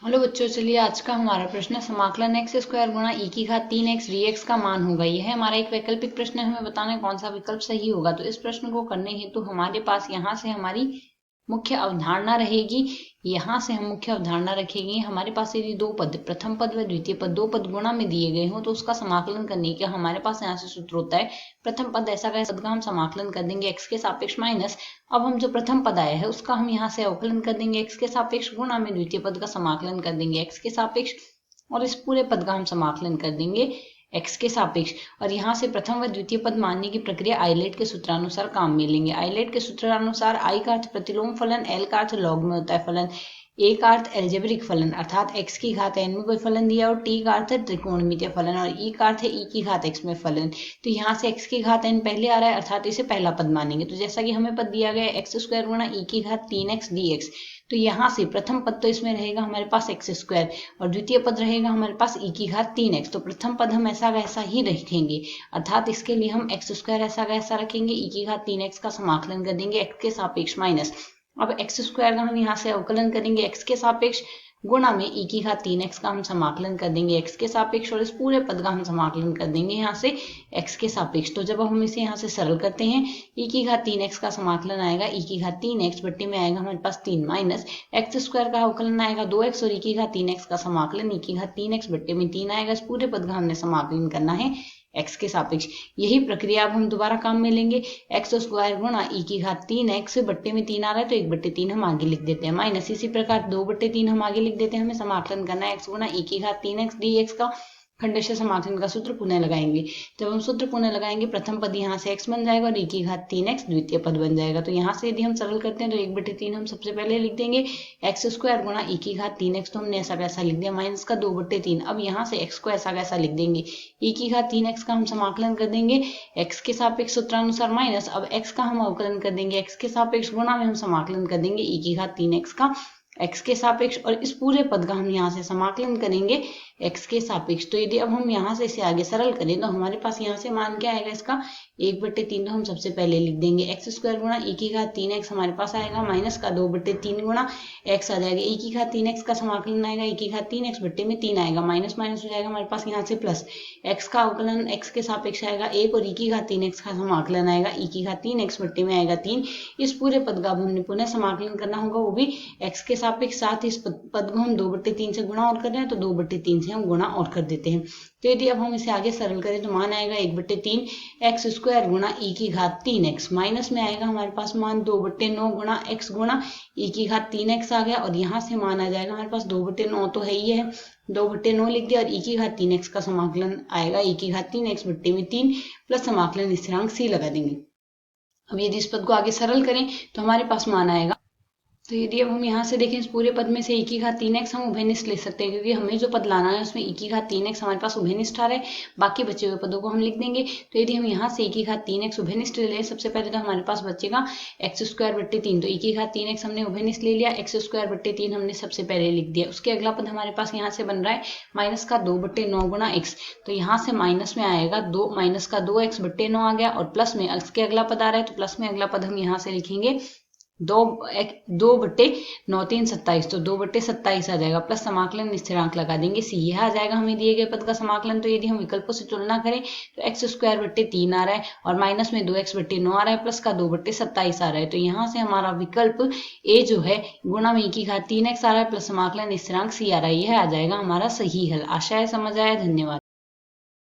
Hello बच्चों, चलिए आज का हमारा प्रश्न है समाकलन एक्स स्क्वायर गुणा ई की घात 3x dx का मान होगा। यह है हमारा एक वैकल्पिक प्रश्न है, हमें बताना है कौन सा विकल्प सही होगा। तो इस प्रश्न को करने हेतु हमारे पास यहाँ से हमारी मुख्य अवधारणा रहेगी। यहाँ से हम मुख्य अवधारणा रखेंगे। हमारे पास यदि दो पद, प्रथम पद व द्वितीय पद, दो पद गुणा में दिए गए हों तो उसका समाकलन करने का हमारे पास यहाँ से सूत्र होता है। प्रथम पद ऐसा का पद का हम समाकलन कर देंगे एक्स के सापेक्ष माइनस। अब हम जो प्रथम पद आया है उसका हम यहाँ से अवकलन कर देंगे एक्स के सापेक्ष, गुणा में द्वितीय पद का समाकलन कर देंगे एक्स के सापेक्ष, और इस पूरे पद का हम समाकलन कर देंगे एक्स के सापेक्ष। और यहाँ से प्रथम व द्वितीय पद मानने की प्रक्रिया आइलेट के सूत्रानुसार काम में लेंगे। आइलेट के सूत्रानुसार आई का अर्थ प्रतिलोम फलन, एल का अर्थ लॉग में होता है फलन, ए का अर्थ एल्जेब्रिक फलन अर्थात एक्स की घात एन में कोई फलन दिया, और टी का अर्थ है त्रिकोणमितीय फलन, और ई का अर्थ है ई की घात एक्स में फलन। तो यहाँ से एक्स की घात एन पहले आ रहा है अर्थात इसे पहला पद मानेंगे। तो जैसा कि हमें पद दिया गया है एक्स स्क्वायर गुणा ई की घात 3x dx, तो यहाँ से प्रथम पद तो इसमें रहेगा हमारे पास एक्स स्क्वायर और द्वितीय पद रहेगा हमारे पास ई की घात 3x। तो प्रथम पद हम ऐसा वैसा ही रखेंगे अर्थात इसके लिए हम एक्स स्क्वायर ऐसा वैसा रखेंगे, ई की घात 3x का समाकलन कर देंगे एक्स के सापेक्ष माइनस। अब एक्स स्क्वायर का हम यहाँ से अवकलन करेंगे एक्स के सापेक्ष, गुणा में ई की घात 3x का हम समाकलन कर देंगे एक्स के सापेक्ष, और इस पूरे पद का हम समाकलन कर देंगे यहाँ से एक्स के सापेक्ष। तो जब हम इसे यहाँ से सरल करते हैं, ई की घात 3x का समाकलन आएगा ई की घात 3x बट्टे में आएगा हमारे पास 3 माइनस एक्स स्क्वायर का अवकलन आएगा 2x, और ई की घात 3x का समाकलन ई की घात 3x बट्टे में 3 आएगा। इस पूरे पद का हमने समाकलन करना है एक्स के सापेक्ष। यही प्रक्रिया अब हम दोबारा काम में लेंगे। एक्स स्क्वायर गुणा ई की घात 3x बट्टे में 3 आ रहा है तो 1/3 हम आगे लिख देते हैं, माइनस इसी प्रकार 2/3 हम आगे लिख देते हैं। हमें समाकलन करना है एक्स गुणा ई की घात 3x dx का। खंडेश समाकलन का सूत्र पुनः लगाएंगे। जब हम सूत्र पुनः लगाएंगे, प्रथम पद यहाँ से x बन जाएगा और ई की घात 3x द्वितीय पद बन जाएगा। तो यहाँ से यदि हम सरल करते हैं तो 1/3 हम सबसे पहले लिख देंगे एक्स स्क्वायर गुणा ई की घात 3x, तो हमने ऐसा वैसा लिख दिया, माइनस का 2/3। अब यहाँ से x को ऐसा वैसा लिख देंगे, ई की घात 3x का हम समाकलन कर देंगे x के सापेक्ष सूत्रानुसार माइनस। अब x का हम अवकलन कर देंगे x के सापेक्ष, गुणा में हम समाकलन कर देंगे ई की घात 3x का x के सापेक्ष, और इस पूरे पद का हम यहाँ से समाकलन करेंगे x के सापेक्ष। तो यदि अब हम यहाँ से इसे आगे सरल करें तो हमारे पास यहाँ से मान क्या आएगा इसका 1/3। तो हम सबसे पहले लिख देंगे एक्स स्क्वायर गुणा ई की घात 3x हमारे पास आएगा, माइनस का 2/3 गुणा x आ जाएगा, ई की घात 3x का समाकलन आएगा ई की घात 3x बट्टे में 3 आएगा, माइनस माइनस हो जाएगा हमारे पास यहाँ से प्लस, x का अवकलन x के सापेक्ष आएगा 1, और ई की घात 3x का समाकलन आएगा ई की घात 3x बट्टे में आएगा 3। इस पूरे पद का अब हमने पुनः समाकलन करना होगा, वो भी x के सापेक्ष। साथ ही इस पद को हम 2/3 से गुणा और कर रहे हैं तो 2/3 से हम गुणा और कर देते हैं। तो यदि अब हम इसे आगे सरल करें तो मान आएगा 1/3 एक्स स्क्वायर गुणा ई की घात 3x, माइनस में आएगा हमारे पास मान 2/9 गुणा x गुणा ई की घात 3x आ गया, और यहाँ से मान आ जाएगा हमारे पास 2/9 तो है ही है, 2/9 लिख दिया, और ई की घात 3x का समाकलन आएगा ई की घात 3x बट्टे में 3 प्लस समाकलन स्थिरांक c लगा देंगे। अब यदि इस पद को आगे सरल करें तो हमारे पास मान आएगा, तो यदि अब हम यहाँ से देखें इस पूरे पद में से ई की घात 3x हम उभयनिष्ठ ले सकते हैं, क्योंकि हमें जो पद लाना है उसमें ई की घात 3x हमारे पास उभयनिष्ठ आ रहा है, बाकी बचे हुए पदों को हम लिख देंगे। तो यदि हम यहाँ से ई की घात 3x उभयनिष्ठ ले लें, सबसे पहले तो हमारे पास बचेगा एक्स स्क्वायर बट्टे 3, तो ई की घात 3x हमने उभयनिष्ठ ले लिया, एक्स स्क्वायर बट्टे 3 हमने सबसे पहले लिख दिया। उसके अगला पद हमारे पास यहाँ से बन रहा है माइनस का 2/9 गुणा x, तो यहाँ से माइनस में आएगा 2 माइनस का 2x बट्टे 9 आ गया, और प्लस में x के अगला पद आ रहा है तो प्लस में अगला पद हम यहाँ से लिखेंगे 2/9 3 27, तो 2/27 आ जाएगा, प्लस समाकलन स्थिरांक लगा देंगे c, यह आ जाएगा हमें दिए गए पद का समाकलन। तो यदि हम विकल्पों से तुलना करें तो एक्स स्क्वायर बट्टे 3 आ रहा है और माइनस में 2x बट्टे 9 आ रहा है, प्लस का 2/27 आ रहा है। तो यहाँ से हमारा विकल्प ए जो है गुणा में ई की घात 3x आ रहा है प्लस समाकलन स्थिरांक c आ रहा है, यह आ जाएगा हमारा सही हल। आशा है समझ आया, धन्यवाद।